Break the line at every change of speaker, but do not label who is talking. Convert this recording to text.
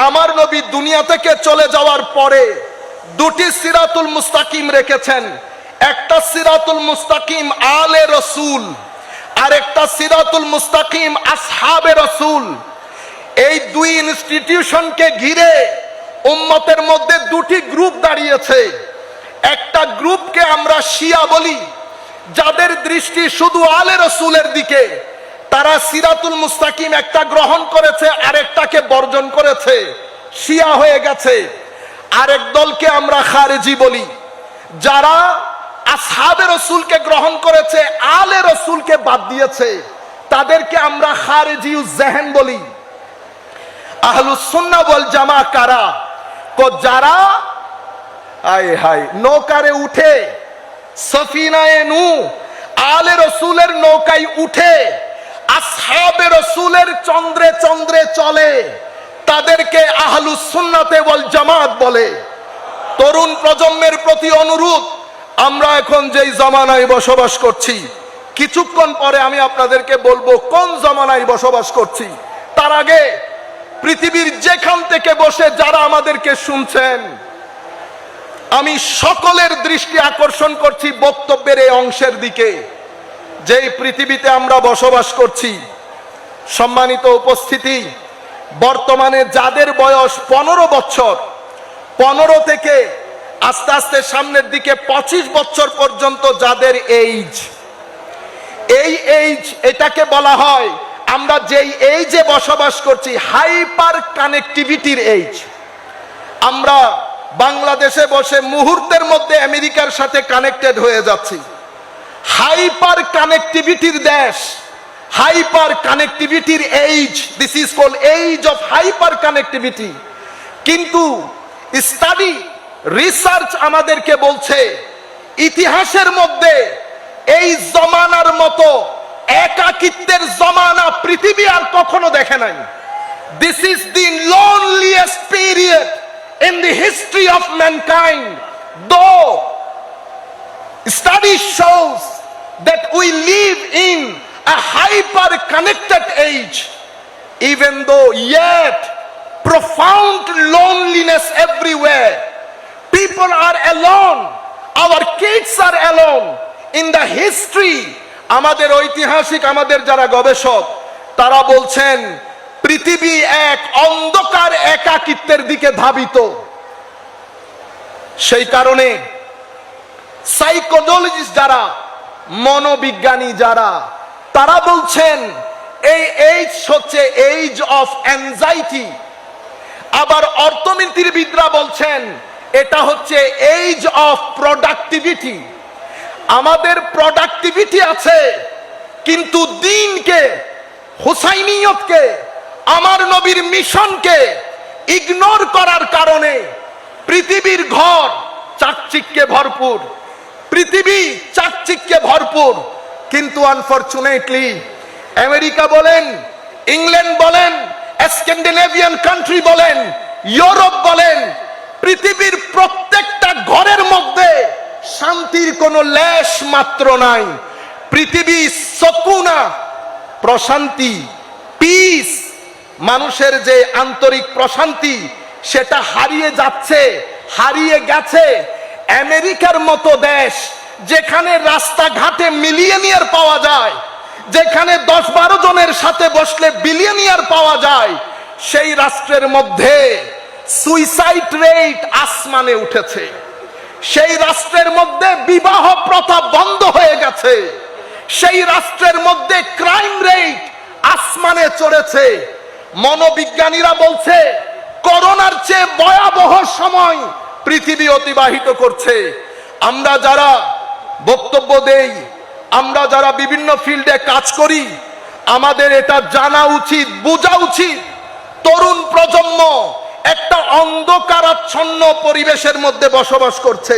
আমার নবী দুনিয়া থেকে চলে যাওয়ার পরে দুটি সিরাতুল মুস্তাকিম রেখেছেন। একটা সিরাতুল মুস্তাকিম আলে রসুল, আর একটা সিরাতুল মুস্তাকিম আসহাবে রসুল। এই দুই ইনস্টিটিউশনকে ঘিরে উম্মতের মধ্যে দুটি গ্রুপ দাঁড়িয়েছে। একটা গ্রুপকে আমরা শিয়া বলি, যাদের দৃষ্টি শুধু আলে রসুলের দিকে, তারা সিরাতুল মুস্তাকিম একটা গ্রহণ করেছে, আরেকটাকে বর্জন করেছে, শিয়া হয়ে গেছে। আরেক দলকে আমরা খারেজি বলি, যারা আসহাবে রসুলকে গ্রহণ করেছে, আলে রসুলকে বাদ দিয়েছে, তাদেরকে আমরা খারেজি জেহেন বলি। আহলুস সুন্নাহ ওয়াল জামা কারা? যারা নৌকারে উঠে, সফিনায়ে নূহ আলে রসুলের নৌকায় উঠে আসহাবে রসুলের চন্দ্রে চন্দ্রে চলে, তাদেরকে আহলুস সুন্নাতে ওয়াল জামাত বলে। তরুণ প্রজন্মের প্রতি অনুরোধ, আমরা এখন যেই জামানায় বসবাস করছি, কিছুক্ষণ পরে আমি আপনাদেরকে বলবো কোন জামানায় বসবাস করছি। তার আগে পৃথিবীর যেখান থেকে বসে যারা আমাদেরকে শুনছেন, আমি সকলের দৃষ্টি আকর্ষণ করছি বক্তব্যের এই অংশের দিকে, যেই পৃথিবীতে আমরা বসবাস করছি। সম্মানিত উপস্থিতি, বর্তমানে যাদের বয়স 15 বছর, 15 থেকে আস্তে আস্তে সামনের দিকে 25 বছর পর্যন্ত যাদের এইজ, এই এইজ, এটাকে বলা হয়, আমরা যেই এইজে বসবাস করছি, হাইপার কানেক্টিভিটির এইজ। আমরা বাংলাদেশে বসে মুহূর্তের মধ্যে আমেরিকার সাথে কানেক্টেড হয়ে যাচ্ছি। হাইপার কানেক্টিভিটির দেশ, হাইপার কানেক্টিভিটির age, this is called age of hyper connectivity. কিন্তু স্টাডি, রিসার্চ আমাদেরকে বলছে, ইতিহাসের মধ্যে এই জমানার মতো একাকিত্বের জমানা পৃথিবী আর কখনো দেখে নাই। This is the loneliest period in the history of mankind. Though study shows that we live in a hyper connected age, even though yet profound loneliness everywhere, people are alone, our kids are alone. In the history, আমাদের ঐতিহাসিক, আমাদের যারা গবেষক, তারা বলছেন পৃথিবী এক অন্ধকার একাকিত্বের দিকে ধাবিত। সেই কারণে সাইকোলজিস্ট যারা, মনোবিজ্ঞানী যারা, তারা বলছেন এই এইজ হচ্ছে এইজ অফ অ্যাংজাইটি। আবার অর্থনীতিবিদরা বলছেন এটা হচ্ছে এইজ অফ প্রোডাক্টিভিটি। আমাদের প্রোডাক্টিভিটি আছে, কিন্তু দিনকে, হুসাইনিয়তকে, আমার নবীর মিশনকে ইগনোর করার কারণে পৃথিবীর ঘর চাকচিক্যে ভরপুর, পৃথিবী চাকচিক্যে ভরপুর, কিন্তু আনফরচুনেটলি আমেরিকা বলেন, ইংল্যান্ড বলেন, স্ক্যান্ডিনেভিয়ান কান্ট্রি বলেন, ইউরোপ বলেন, পৃথিবীর প্রত্যেকটা ঘরের মধ্যে শান্তির কোনো লেশ মাত্র নাই। পৃথিবী সুকুনা, প্রশান্তি, পিস, মানুষের যে আন্তরিক প্রশান্তি, সেটা হারিয়ে যাচ্ছে, হারিয়ে গেছে। আমেরিকার মতো দেশ, যেখানে রাস্তাঘাটে মিলিয়নিয়ার পাওয়া যায়, যেখানে 10-12 জনের সাথে বসলে বিলিয়নিয়ার পাওয়া যায়, সেই রাষ্ট্রের মধ্যে সুইসাইড রেট আসমানে উঠেছে। সেই রাষ্ট্রের মধ্যে বিবাহ প্রথা বন্ধ হয়ে গেছে। সেই রাষ্ট্রের মধ্যে ক্রাইম রেট আসমানে চড়েছে। মনোবিজ্ঞানীরা বলছে করোনার চেয়ে ভয়াবহ সময় পৃথিবী অতিবাহিত করছে। আমরা যারা বক্তব্য দেই, আমরা যারা বিভিন্ন ফিল্ডে কাজ করি, আমাদের এটা জানা উচিত, বোঝা উচিত, তরুণ প্রজন্ম একটা অন্ধকারাচ্ছন্ন পরিবেশের মধ্যে বসবাস করছে।